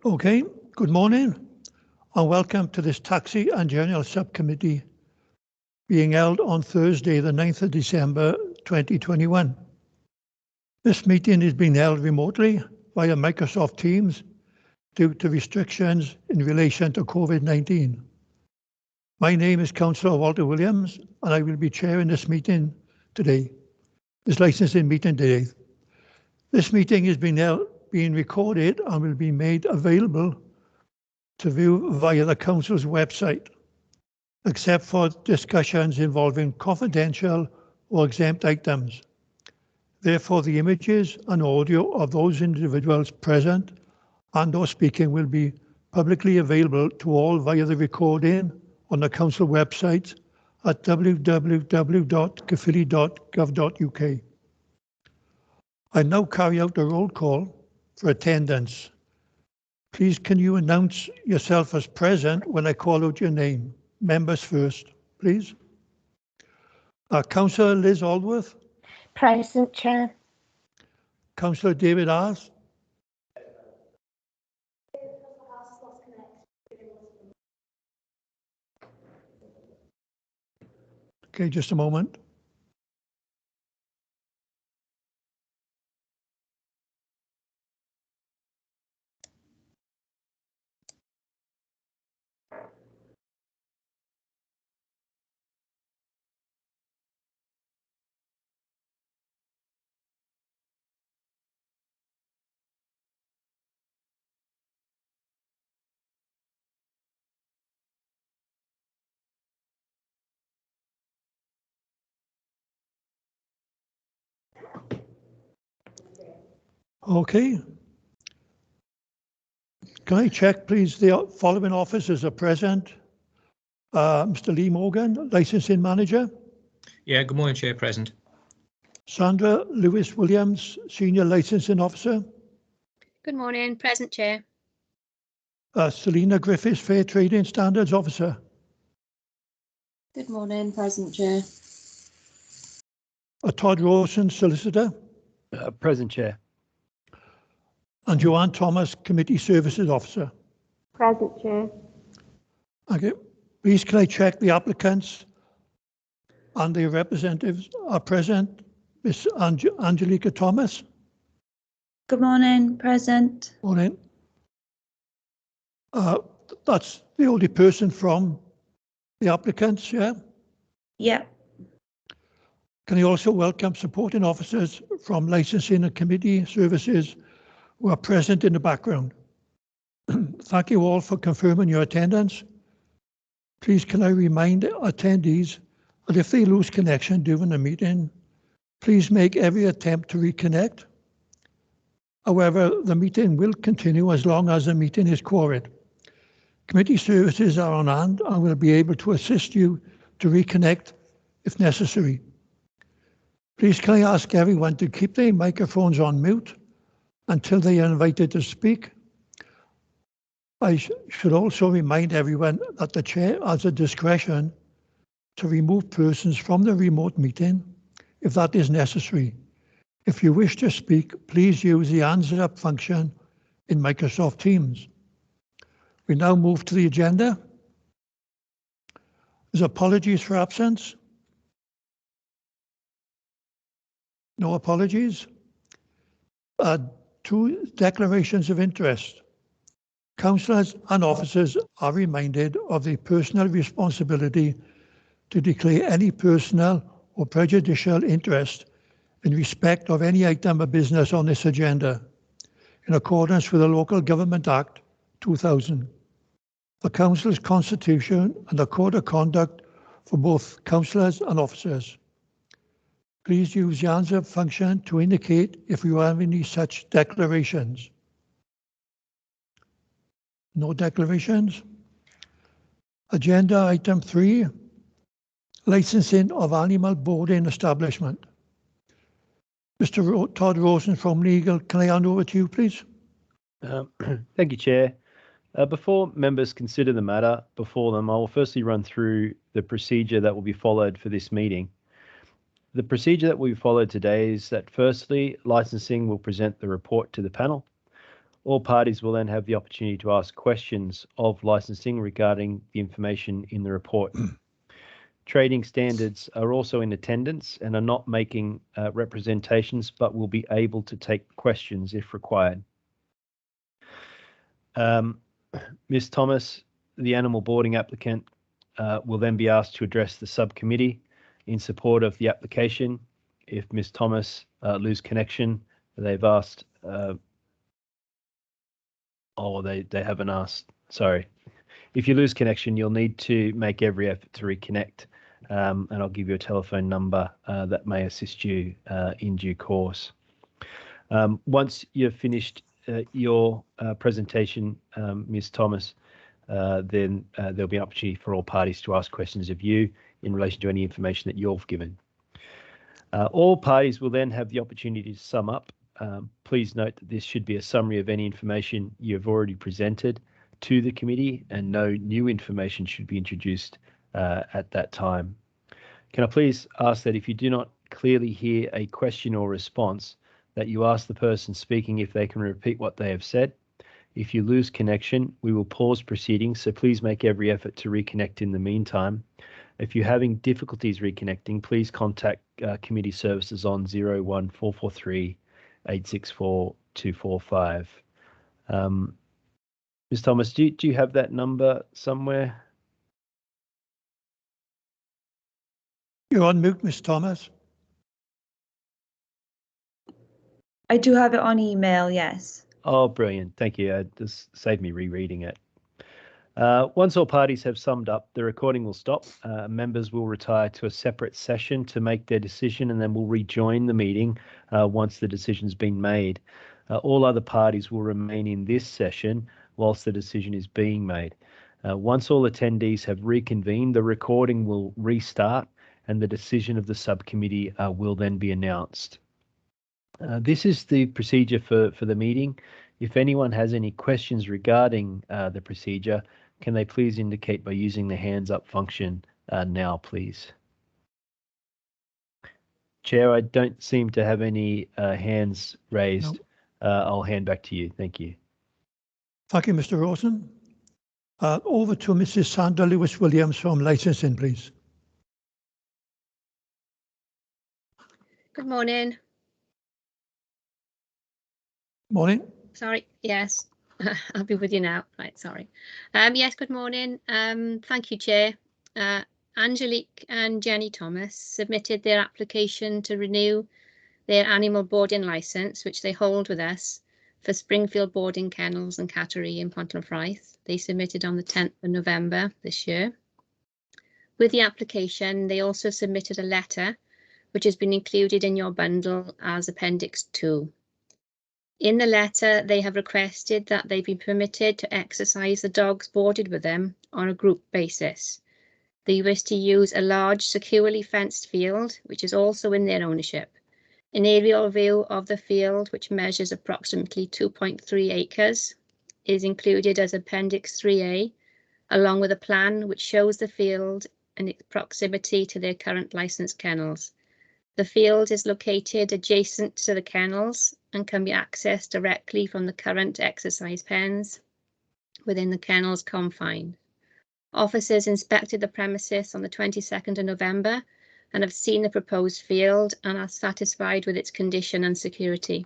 Okay, good morning and welcome to this Taxi and General Subcommittee being held on Thursday, the 9th of December 2021. This meeting is being held remotely via Microsoft Teams due to restrictions in relation to COVID-19. My name is Councillor Walter Williams and I will be chairing this licensing meeting today. This meeting is being recorded and will be made available to view via the Council's website, except for discussions involving confidential or exempt items. Therefore, the images and audio of those individuals present and or speaking will be publicly available to all via the recording on the Council website at www.caerphilly.gov.uk. I now carry out a roll call for attendance. Please can you announce yourself as present when I call out your name? Members first, please. Councillor Liz Aldworth. Present, Chair. Councillor David Ars. Okay, just a moment. Okay. Can I check, please, the following officers are present? Mr. Lee Morgan, Licensing Manager. Yeah, good morning, Chair. Present. Sandra Lewis-Williams, Senior Licensing Officer. Good morning. Present, Chair. Selina Griffiths, Fair Trading Standards Officer. Good morning. Present, Chair. Todd Rawson, Solicitor. Present, Chair. And Joanne Thomas, Committee Services Officer. Present, Chair. Okay. Please can I check the applicants and the representatives are present? Miss Angelica Thomas. Good morning. Present. Morning. That's the only person from the applicants, yeah? Yeah. Can I also welcome supporting officers from licensing and committee services who are present in the background. Thank you all for confirming your attendance. Please can I remind attendees that if they lose connection during the meeting, please make every attempt to reconnect. However, the meeting will continue as long as the meeting is quorate. Committee services are on hand and will be able to assist you to reconnect if necessary. Please can I ask everyone to keep their microphones on mute until they are invited to speak. I should also remind everyone that the Chair has a discretion to remove persons from the remote meeting if that is necessary. If you wish to speak, please use the hands up function in Microsoft Teams. We now move to the agenda. There's apologies for absence. No apologies. 2 declarations of interest. Councillors and officers are reminded of the personal responsibility to declare any personal or prejudicial interest in respect of any item of business on this agenda, in accordance with the Local Government Act 2000, the Council's Constitution and the Code of Conduct for both councillors and officers. Please use the hands up function to indicate if you have any such declarations. No declarations. Agenda item 3, licensing of animal boarding establishment. Mr. Todd Rosen from Legal, can I hand over to you, please? Thank you, Chair. Before members consider the matter before them, I will firstly run through the procedure that will be followed for this meeting. The procedure that we followed today is that firstly, licensing will present the report to the panel. All parties will then have the opportunity to ask questions of licensing regarding the information in the report. Trading standards are also in attendance and are not making representations, but will be able to take questions if required. Ms. Thomas, the animal boarding applicant, will then be asked to address the subcommittee in support of the application. If Ms. Thomas lose connection, they've asked, they haven't asked, sorry. If you lose connection, you'll need to make every effort to reconnect, and I'll give you a telephone number that may assist you in due course. Once you've finished your presentation, Ms. Thomas, then there'll be an opportunity for all parties to ask questions of you in relation to any information that you've given. All parties will then have the opportunity to sum up. Please note that this should be a summary of any information you've already presented to the committee, and no new information should be introduced at that time. Can I please ask that if you do not clearly hear a question or response, that you ask the person speaking if they can repeat what they have said. If you lose connection, we will pause proceedings, so please make every effort to reconnect in the meantime. If you're having difficulties reconnecting, please contact committee services on 01443 864 245. Ms. Thomas, do you have that number somewhere? You're on mute, Ms. Thomas. I do have it on email, yes. Oh, brilliant. Thank you. Just saved me rereading it. Once all parties have summed up, the recording will stop. Members will retire to a separate session to make their decision, and then will rejoin the meeting once the decision's been made. All other parties will remain in this session whilst the decision is being made. Once all attendees have reconvened, the recording will restart and the decision of the subcommittee will then be announced. This is the procedure for the meeting. If anyone has any questions regarding the procedure, can they please indicate by using the hands up function now, please? Chair, I don't seem to have any hands raised. No. I'll hand back to you. Thank you. Thank you, Mr. Rawson. Over to Mrs. Sandra Lewis-Williams from licensing, please. Good morning. Morning. Sorry, yes, I'll be with you now. Right, sorry. Yes, good morning. Thank you, Chair. Angelique and Jenny Thomas submitted their application to renew their animal boarding licence, which they hold with us, for Springfield Boarding Kennels and Cattery in Pontefraith. They submitted on the 10th of November this year. With the application, they also submitted a letter, which has been included in your bundle as Appendix 2. In the letter, they have requested that they be permitted to exercise the dogs boarded with them on a group basis. They wish to use a large, securely fenced field, which is also in their ownership. An aerial view of the field, which measures approximately 2.3 acres, is included as Appendix 3A, along with a plan which shows the field and its proximity to their current licensed kennels. The field is located adjacent to the kennels and can be accessed directly from the current exercise pens within the kennel's confine. Officers inspected the premises on the 22nd of November and have seen the proposed field and are satisfied with its condition and security.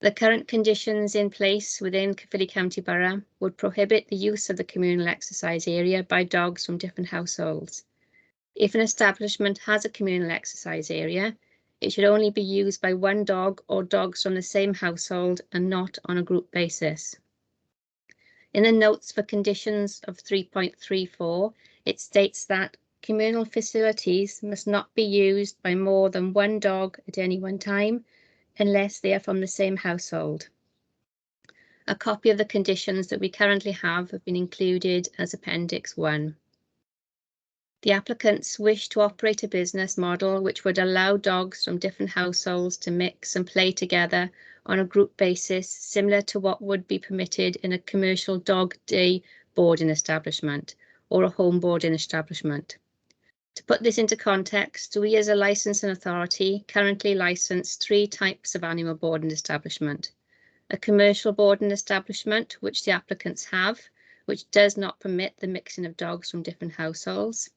The current conditions in place within Caerphilly County Borough would prohibit the use of the communal exercise area by dogs from different households. If an establishment has a communal exercise area, it should only be used by one dog or dogs from the same household and not on a group basis. In the notes for conditions of 3.34, it states that communal facilities must not be used by more than one dog at any one time unless they are from the same household. A copy of the conditions that we currently have been included as Appendix 1. The applicants wish to operate a business model which would allow dogs from different households to mix and play together on a group basis, similar to what would be permitted in a commercial dog day boarding establishment or a home boarding establishment. To put this into context, we as a licensing authority currently license 3 types of animal boarding establishment: a commercial boarding establishment, which the applicants have, which does not permit the mixing of dogs from different households.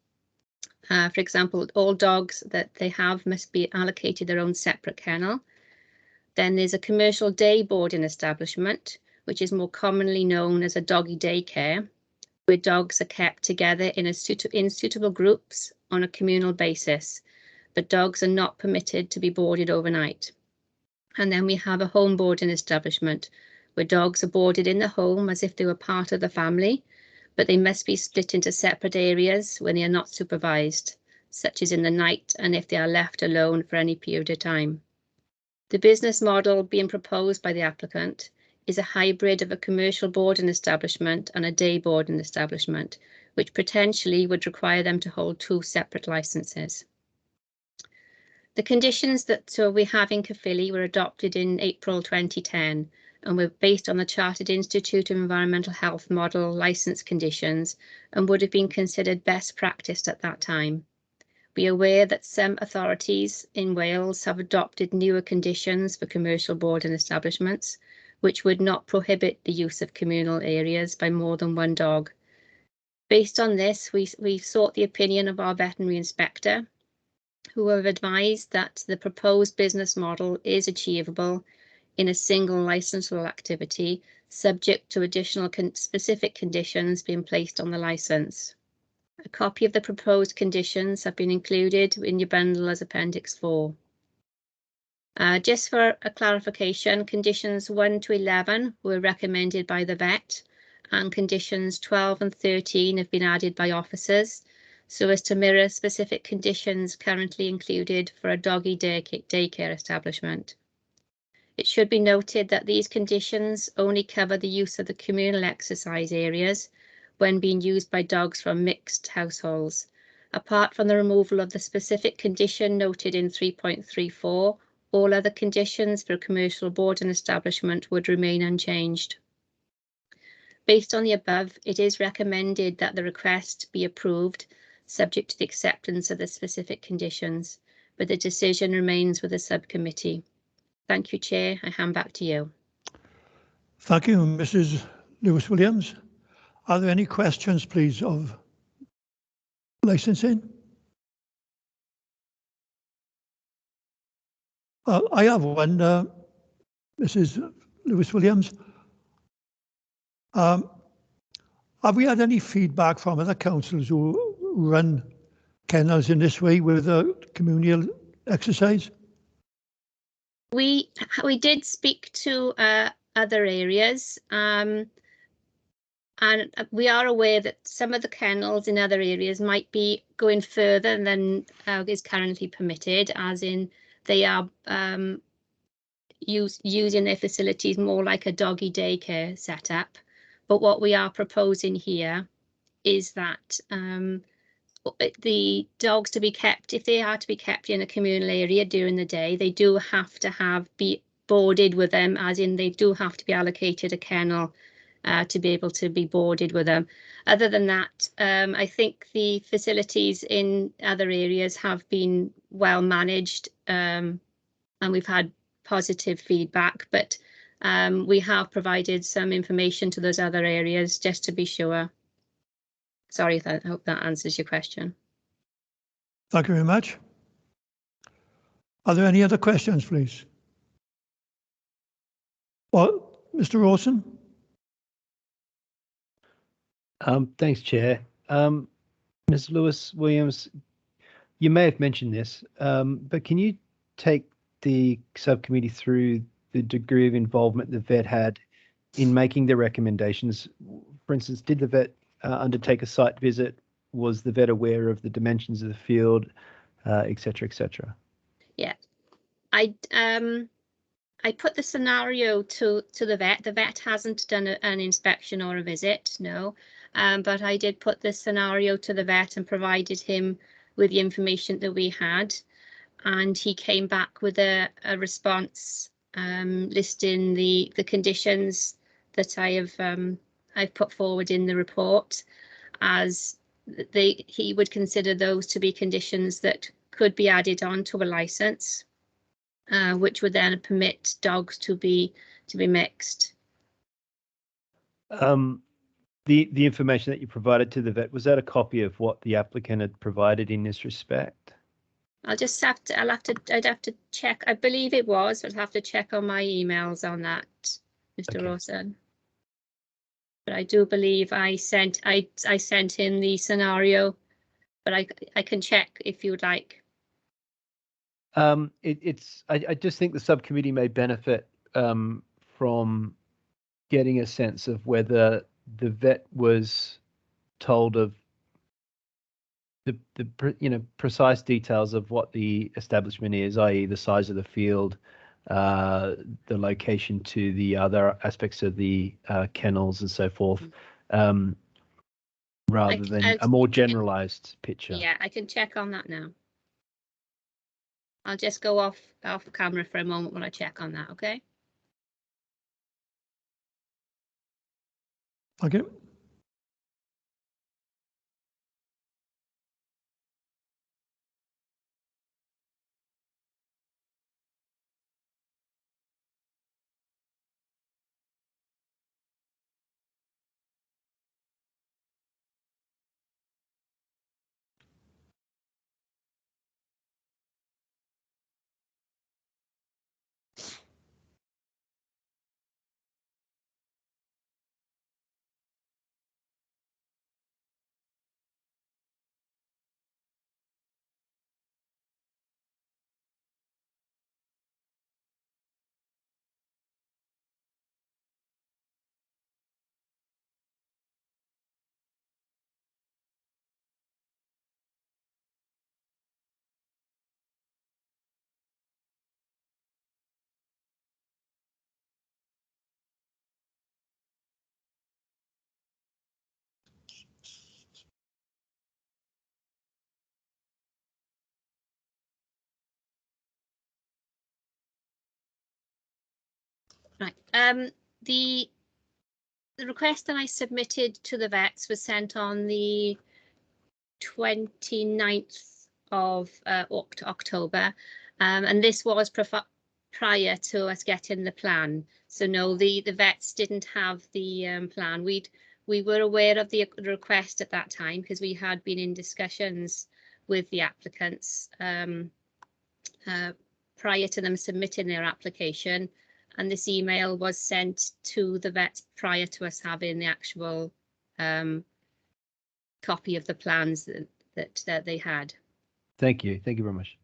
For example, all dogs that they have must be allocated their own separate kennel. Then there's a commercial day boarding establishment, which is more commonly known as a doggy daycare, where dogs are kept together in suitable groups on a communal basis, but dogs are not permitted to be boarded overnight. And then we have a home boarding establishment, where dogs are boarded in the home as if they were part of the family, but they must be split into separate areas when they are not supervised, such as in the night and if they are left alone for any period of time. The business model being proposed by the applicant is a hybrid of a commercial boarding establishment and a day boarding establishment, which potentially would require them to hold 2 separate licenses. The conditions that we have in Caerphilly were adopted in April 2010 and were based on the Chartered Institute of Environmental Health model licence conditions and would have been considered best practice at that time. Be aware that some authorities in Wales have adopted newer conditions for commercial boarding establishments, which would not prohibit the use of communal areas by more than 1 dog. Based on this, we sought the opinion of our veterinary inspector, who have advised that the proposed business model is achievable in a single licensable activity, subject to additional specific conditions being placed on the licence. A copy of the proposed conditions have been included in your bundle as Appendix 4. Just for a clarification, conditions 1 to 11 were recommended by the vet, and conditions 12 and 13 have been added by officers, so as to mirror specific conditions currently included for a doggy daycare establishment. It should be noted that these conditions only cover the use of the communal exercise areas when being used by dogs from mixed households. Apart from the removal of the specific condition noted in 3.34, all other conditions for a commercial boarding establishment would remain unchanged. Based on the above, it is recommended that the request be approved, subject to the acceptance of the specific conditions, but the decision remains with the subcommittee. Thank you, Chair. I hand back to you. Thank you, Mrs. Lewis-Williams. Are there any questions, please, of licensing? I have one, Mrs. Lewis-Williams. Have we had any feedback from other councils who run kennels in this way with a communal exercise? We did speak to other areas, and we are aware that some of the kennels in other areas might be going further than is currently permitted, as in they are using their facilities more like a doggy daycare setup. But what we are proposing here is that the dogs to be kept, if they are to be kept in a communal area during the day, they do have to be boarded with them, as in they do have to be allocated a kennel to be able to be boarded with them. Other than that, I think the facilities in other areas have been well managed, and we've had positive feedback, but we have provided some information to those other areas just to be sure. Sorry, I hope that answers your question. Thank you very much. Are there any other questions, please? Well, Mr. Rawson. Thanks, Chair. Ms. Lewis-Williams, you may have mentioned this, but can you take the subcommittee through the degree of involvement the vet had in making the recommendations? For instance, did the vet undertake a site visit? Was the vet aware of the dimensions of the field, et cetera, et cetera? Yeah, I put the scenario to the vet. The vet hasn't done an inspection or a visit, no, but I did put the scenario to the vet and provided him with the information that we had, and he came back with a response listing the conditions that I've put forward in the report, as he would consider those to be conditions that could be added on to a licence, which would then permit dogs to be to be mixed. The information that you provided to the vet, was that a copy of what the applicant had provided in this respect? I'd have to check. I believe it was, but I'll have to check on my emails on that, Mr. Okay. Rawson. But I do believe I sent him the scenario, but I can check if you would like. I just think the subcommittee may benefit from getting a sense of whether the vet was told of the precise details of what the establishment is, i.e. the size of the field, the location to the other aspects of the kennels and so forth, rather than a more generalized picture. Yeah, I can check on that now. I'll just go off camera for a moment when I check on that, okay? Okay. Right. The request that I submitted to the vets was sent on the 29th of October, and this was prior to us getting the plan. So no, the vets didn't have the plan. We were aware of the request at that time because we had been in discussions with the applicants prior to them submitting their application, and this email was sent to the vets prior to us having the actual copy of the plans that they had. Thank you. Thank you very much.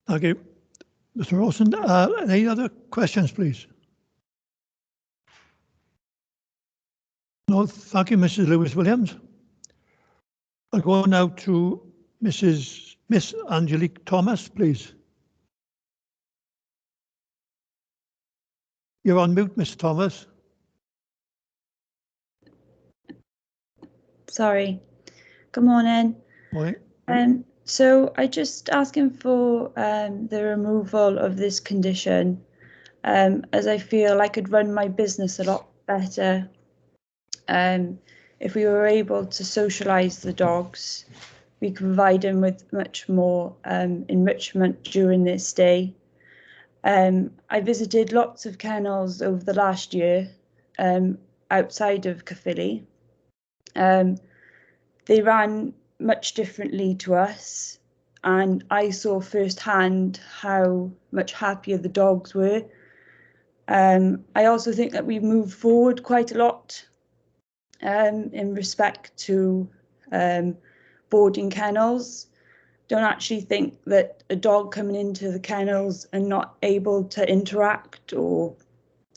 Okay. Mr. Rawson, any other questions, please? No, thank you, Mrs. Lewis-Williams. I'll go now to Miss Angelique Thomas, please. You're on mute, Miss Thomas. Sorry. Good morning. Morning. So I just asking for the removal of this condition, as I feel I could run my business a lot better if we were able to socialise the dogs. We could provide them with much more enrichment during their stay. I visited lots of kennels over the last year outside of Caerphilly. They ran much differently to us, and I saw firsthand how much happier the dogs were. I also think that we've moved forward quite a lot in respect to boarding kennels. Don't actually think that a dog coming into the kennels and not able to interact or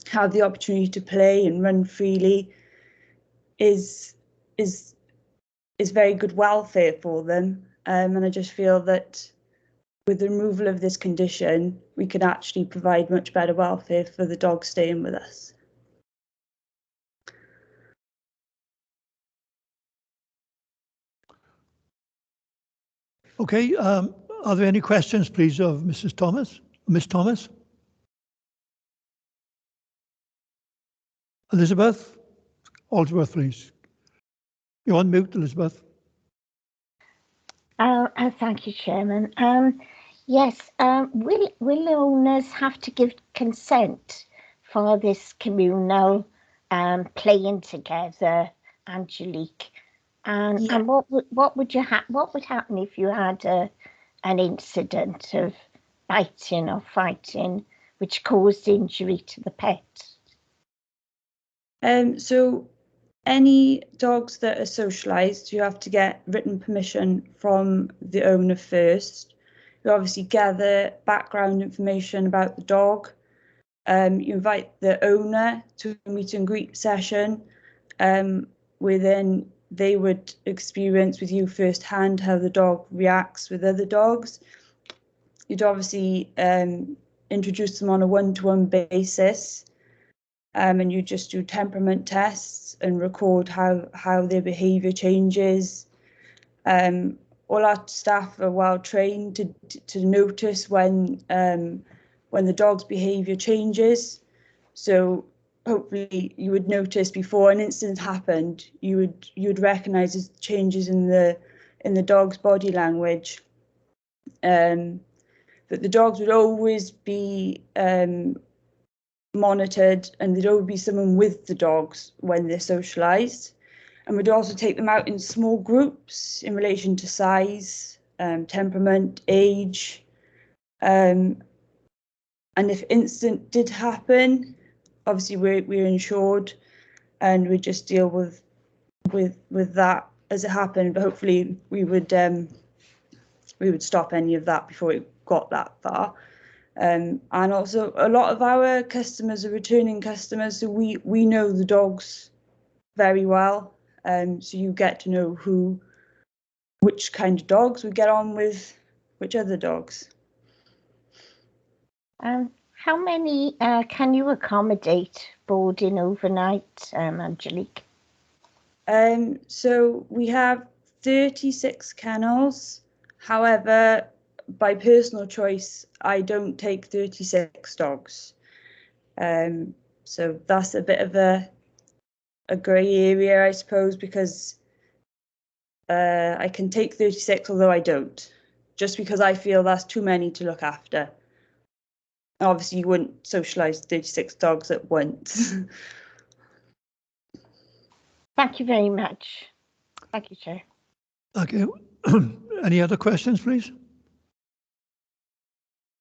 have the opportunity to play and run freely is very good welfare for them. And I just feel that with the removal of this condition, we can actually provide much better welfare for the dog staying with us. Okay, are there any questions, please, of Mrs. Thomas? Miss Thomas? Elizabeth? Aldsworth, please. You're on mute, Elizabeth. Thank you, Chairman. Yes, will owners have to give consent for this communal playing together, Angelique? And Yeah. and what would happen if you had an incident of biting or fighting which caused injury to the pet? So any dogs that are socialized, you have to get written permission from the owner first. You obviously gather background information about the dog. You invite the owner to a meet and greet session, where then they would experience with you firsthand how the dog reacts with other dogs. You'd obviously introduce them on a one-to-one basis, and you just do temperament tests and record how their behaviour changes. All our staff are well trained to notice when the dog's behaviour changes. So hopefully you would notice before an incident happened, you would recognise the changes in the dog's body language. But the dogs would always be monitored, and there'd always be someone with the dogs when they're socialised. And we'd also take them out in small groups in relation to size, temperament, age. And if incident did happen, obviously we're insured, and we just deal with that as it happened. But hopefully we would stop any of that before it got that far. And also a lot of our customers are returning customers, so we know the dogs very well. So you get to know which kind of dogs we get on with which other dogs. How many can you accommodate boarding overnight, Angelique? So we have 36 kennels. However, by personal choice, I don't take 36 dogs. So that's a bit of a grey area, I suppose, because I can take 36, although I don't, just because I feel that's too many to look after. Obviously, you wouldn't socialise 36 dogs at once. Thank you very much. Thank you, Chair. Thank you. Any other questions, please?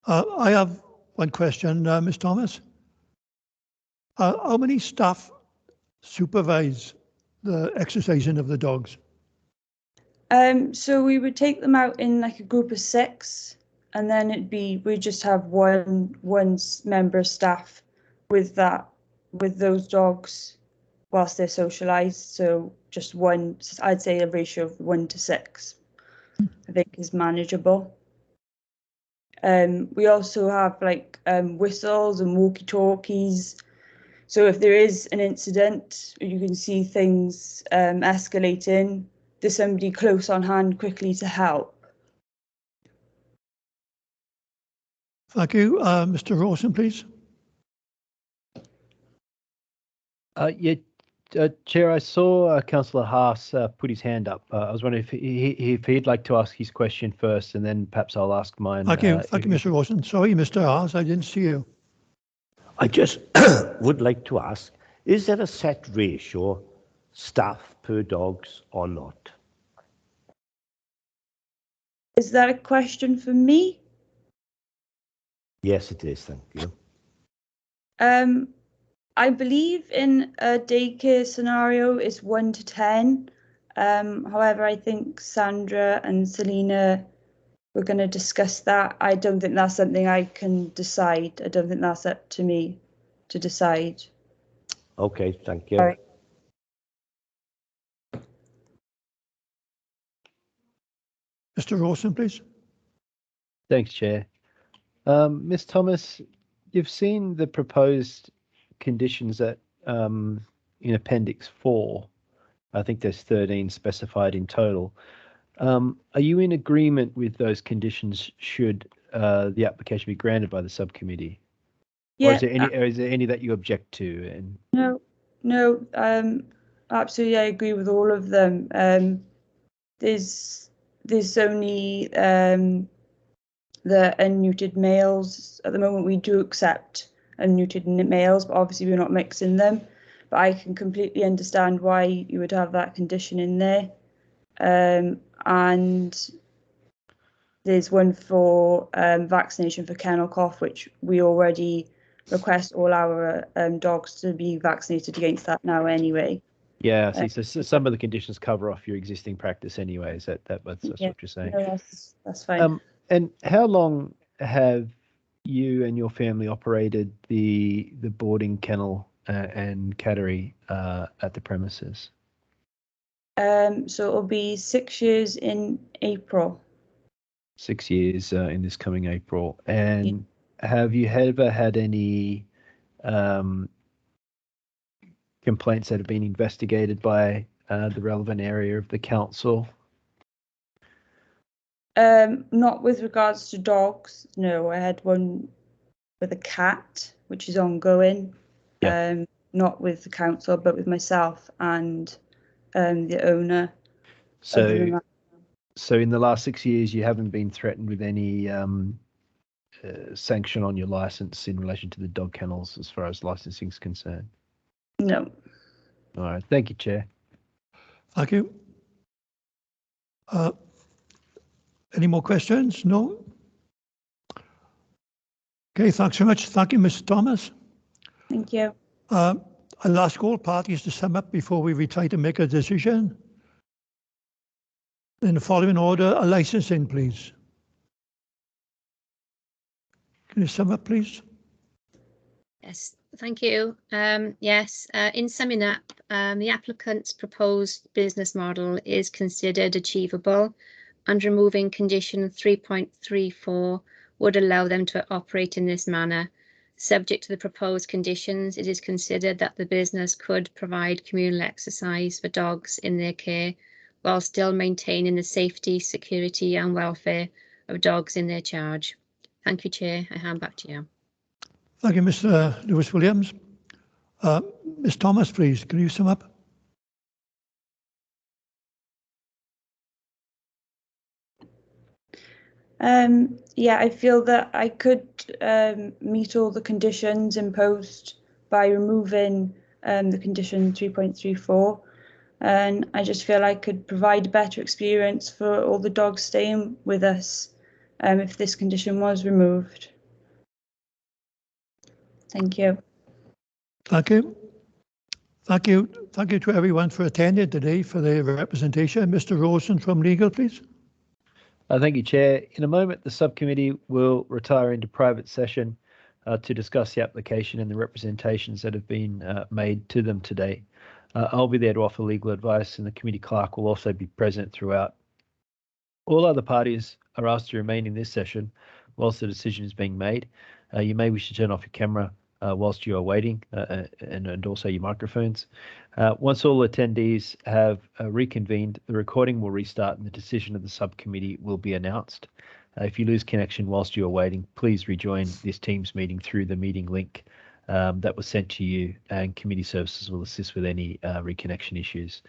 I have one question, Ms. Thomas. How many staff supervise the exercising of the dogs? So we would take them out in like a group of 6, and then we just have one member of staff with those dogs whilst they're socialised. So just one, I'd say a ratio of 1 to 6, I think is manageable. We also have like whistles and walkie-talkies. So if there is an incident, you can see things escalating, there's somebody close on hand quickly to help. Thank you. Mr. Rawson, please. Chair, I saw Councillor Haas put his hand up. I was wondering if he'd like to ask his question first, and then perhaps I'll ask mine. Thank you. Thank you, Mr. Rawson. Sorry, Mr. Haas, I didn't see you. I just would like to ask, is there a set ratio, staff per dogs or not? Is that a question for me? Yes, it is, thank you. I believe in a daycare scenario it's 1 to 10. However, I think Sandra and Selina were going to discuss that. I don't think that's something I can decide. I don't think that's up to me to decide. Okay, thank you. Sorry. Mr. Rawson, please. Thanks, Chair. Ms. Thomas, you've seen the proposed conditions that in Appendix 4. I think there's 13 specified in total. Are you in agreement with those conditions should the application be granted by the subcommittee? Yeah. Or is there any that you object to? And No, absolutely, I agree with all of them. There's only the unneutered males. At the moment, we do accept unneutered males, but obviously we're not mixing them. But I can completely understand why you would have that condition in there. And there's one for vaccination for kennel cough, which we already request all our dogs to be vaccinated against that now anyway. Yeah, I see. So some of the conditions cover off your existing practice anyways. That's what you're saying. No, that's fine. And how long have you and your family operated the boarding kennel and cattery at the premises? So it'll be 6 years in April. 6 years in this coming April. And have you ever had any complaints that have been investigated by the relevant area of the council? Not with regards to dogs. No, I had one with a cat, which is ongoing. Yeah. Not with the council, but with myself and the owner. So in the last 6 years, you haven't been threatened with any sanction on your license in relation to the dog kennels as far as licensing is concerned? No. All right. Thank you, Chair. Thank you. Any more questions? No? Okay, thanks very much. Thank you, Mr. Thomas. Thank you. I'll ask all parties to sum up before we try to make a decision. In the following order, a licensing, please. Can you sum up, please? Yes, thank you. Yes, in summing up, the applicant's proposed business model is considered achievable, and removing condition 3.34 would allow them to operate in this manner. Subject to the proposed conditions, it is considered that the business could provide communal exercise for dogs in their care while still maintaining the safety, security and welfare of dogs in their charge. Thank you, Chair. I hand back to you. Thank you, Mr. Lewis-Williams. Ms. Thomas, please, can you sum up? Yeah, I feel that I could meet all the conditions imposed by removing the condition 3.34. And I just feel I could provide a better experience for all the dogs staying with us if this condition was removed. Thank you. Thank you. Thank you. Thank you to everyone for attending today for their representation. Mr. Rosen from Legal, please. Thank you, Chair. In a moment, the subcommittee will retire into private session to discuss the application and the representations that have been made to them today. I'll be there to offer legal advice, and the committee clerk will also be present throughout. All other parties are asked to remain in this session whilst the decision is being made. You may wish to turn off your camera whilst you are waiting and also your microphones. Once all attendees have reconvened, the recording will restart and the decision of the subcommittee will be announced. If you lose connection whilst you are waiting, please rejoin this Teams meeting through the meeting link that was sent to you, and committee services will assist with any reconnection issues.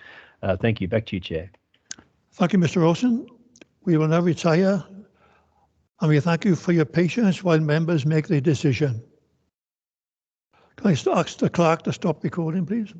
Thank you. Back to you, Chair. Thank you, Mr. Rosen. We will now retire, and we thank you for your patience while members make their decision. Can I ask the clerk to stop recording, please?